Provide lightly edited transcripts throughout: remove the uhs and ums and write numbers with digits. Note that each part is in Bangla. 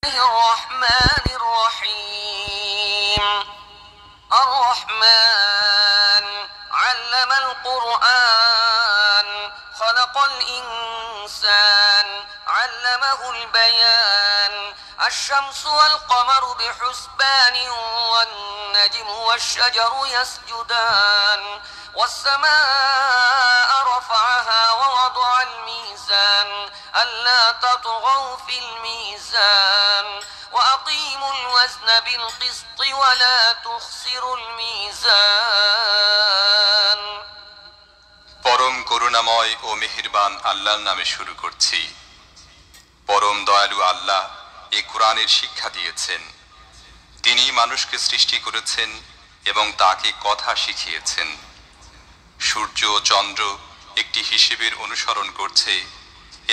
الرحمن الرحيم الرحمن علم القرآن خلق الإنسان علمه البيان الشمس والقمر بحسبان والنجم والشجر يسجدان والسماء رفعها ووضع الميزان ألا تطغوا في الميزان وأقيموا الوزن بالقسط ولا تخسروا الميزان পরম করুণাময় ও মেহেরবান আল্লাহর নামে শুরু করছি। পরম দয়ালু আল্লাহ এই কোরআনের শিক্ষা দিয়েছেন। তিনি মানুষকে সৃষ্টি করেছেন এবং তাকে কথা শিখিয়েছেন। সূর্য ও চন্দ্র একটি হিসেবের অনুসরণ করছে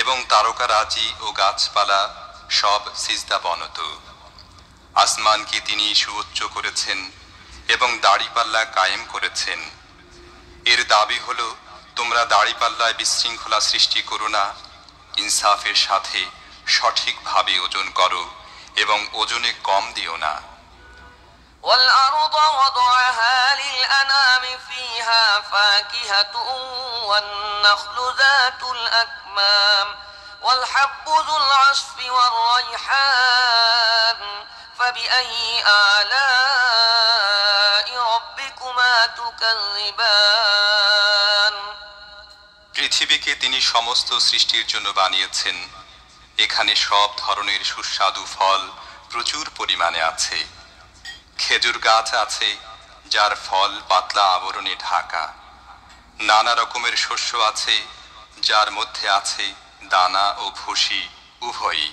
এবং তারকারাজি ও গাছপালা সব সিজদাবনত। আসমানকে তিনি সুউচ্চ করেছেন এবং দাড়িপাল্লা কায়েম করেছেন। এর দাবি হলো, তোমরা দাড়িপাল্লায় বিশৃঙ্খলা সৃষ্টি করো না, ইনসাফের সাথে সঠিকভাবে ওজন করো এবং ওজনে কম দিও না। والأرض وضعها للأنام فيها فاكهة والنخل ذات الأكمام والحب ذو العصف والريحان فبأي آلاء ربكما تكذبان পৃথিবীকে তিনি সমস্ত সৃষ্টির জন্য বানিয়েছেন। এখানে সব ধরনের সুস্বাদু ফল প্রচুর পরিমাণে আছে। খেজুর গাছ আছে যার ফল পাতলা আবরণে ঢাকা। নানা রকমের শস্য আছে যার মধ্যে আছে দানা ও ভুসি উভয়ই।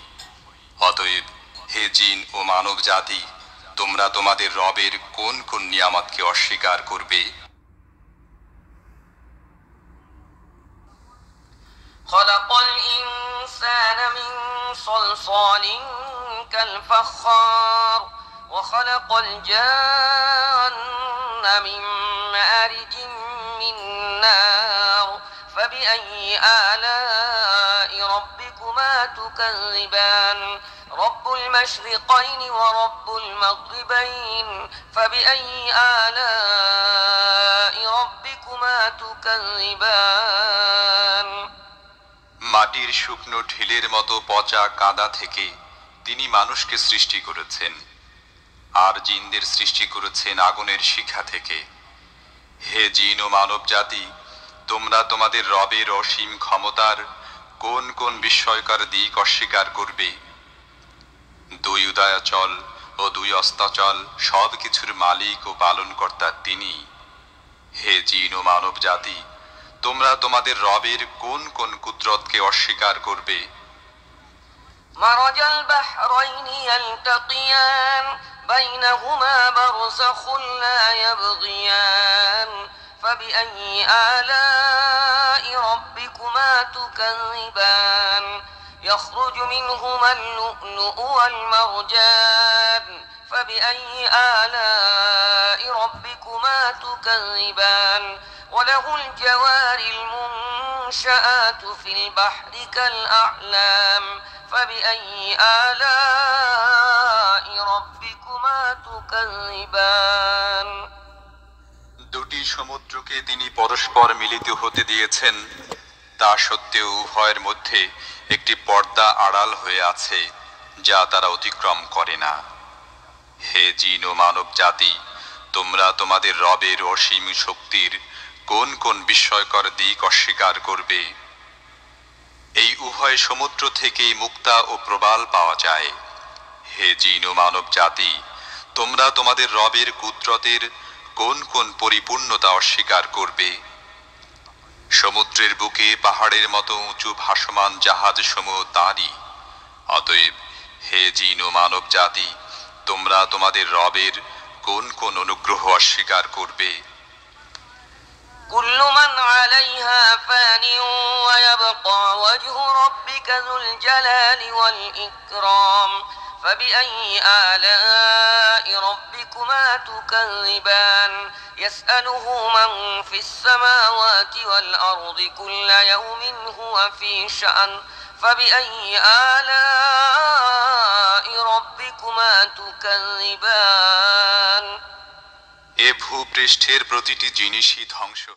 অতএব হে জিন ও মানব জাতি, তোমরা তোমাদের রবের কোন কোন নিয়ামতকে অস্বীকার করবে? خلق الإنسان من صلصال كالفخار وخلق الجان من مارج من نار فبأي آلاء ربكما تكذبان رب المشرقين ورب المغربين فبأي آلاء ربكما تكذبان মাটির শুকনো ঢিলের মতো পচা কাদা থেকে তিনি মানুষকে সৃষ্টি করেছেন, আর জিনদের সৃষ্টি করেছেন আগুনের শিখা থেকে। হে জিন ও মানব জাতি, তোমরা তোমাদের রবের অসীম ক্ষমতার কোন কোন বিস্ময়কর দিক অস্বীকার করবে? দুই উদয়াচল ও দুই অস্তাচল সব কিছুর মালিক ও পালনকর্তা তিনি। হে জিন ও মানব জাতি, তোমরা তোমাদের রবের কোন কোন কুদরতকে অস্বীকার করবে? مرج البحرين يلتقيان بينهما برزخ لا يبغيان فبأي آلاء ربكما تكذبان يخرج منهما اللؤلؤ والمرجان فبأي آلاء ربكما تكذبان وله الجوار المنشآت في البحر كالأعلام فبأي آلاء ربكما تكذبان দুটি সমুদ্রকে তিনি পরস্পর মিলিত হতে দিয়েছেন, তা সত্ত্বেও উভয়ের মধ্যে একটি পর্দা আড়াল হয়ে আছে যা তারা অতিক্রম করে না। হে জিন ও মানব জাতি, তোমরা তোমাদের রবের অসীম শক্তির কোন কোন বিস্ময়কর দিক অস্বীকার করবে? এই উভয় সমুদ্র থেকেই মুক্তা ও প্রবাল পাওয়া যায়। হে জিন ও মানব জাতি, তোমরা তোমাদের রবের কুদরতের কোন কোন পরিপূর্ণতা অস্বীকার করবে? সমুদ্রের বুকে পাহাড়ের মতো উঁচু ভাসমান জাহাজ সমূহ তাঁরই। অতএব হে জিন ও মানব জাতি, তোমরা তোমাদের রবের কোন কোন অনুগ্রহ অস্বীকার করবে? كل من عليها فان ويبقى وجه ربك ذو الجلال والإكرام فبأي آلاء ربكما تكذبان يسأله من في السماوات والأرض كل يوم هو في شأن فبأي آلاء ربكما تكذبان এ ভূপৃষ্ঠের প্রতিটি জিনিসই ধ্বংস